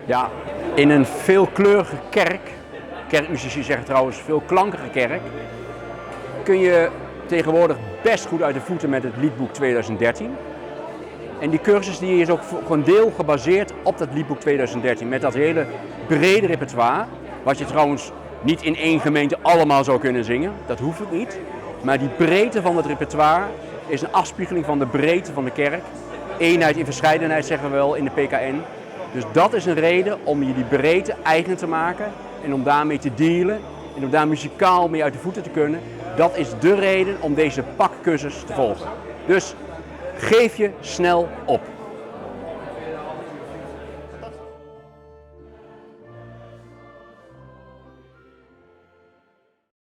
Ja, in een veelkleurige kerkmuzici zeggen trouwens veelklankige kerk, kun je tegenwoordig best goed uit de voeten met het liedboek 2013. En die cursus die is ook voor een deel gebaseerd op dat liedboek 2013 met dat hele brede repertoire, wat je trouwens niet in één gemeente allemaal zou kunnen zingen, dat hoeft ook niet. Maar die breedte van het repertoire is een afspiegeling van de breedte van de kerk. Eenheid in verscheidenheid zeggen we wel in de PKN. Dus dat is een reden om je die breedte eigen te maken en om daarmee te dealen en om daar muzikaal mee uit de voeten te kunnen. Dat is de reden om deze pakcursus te volgen. Dus geef je snel op.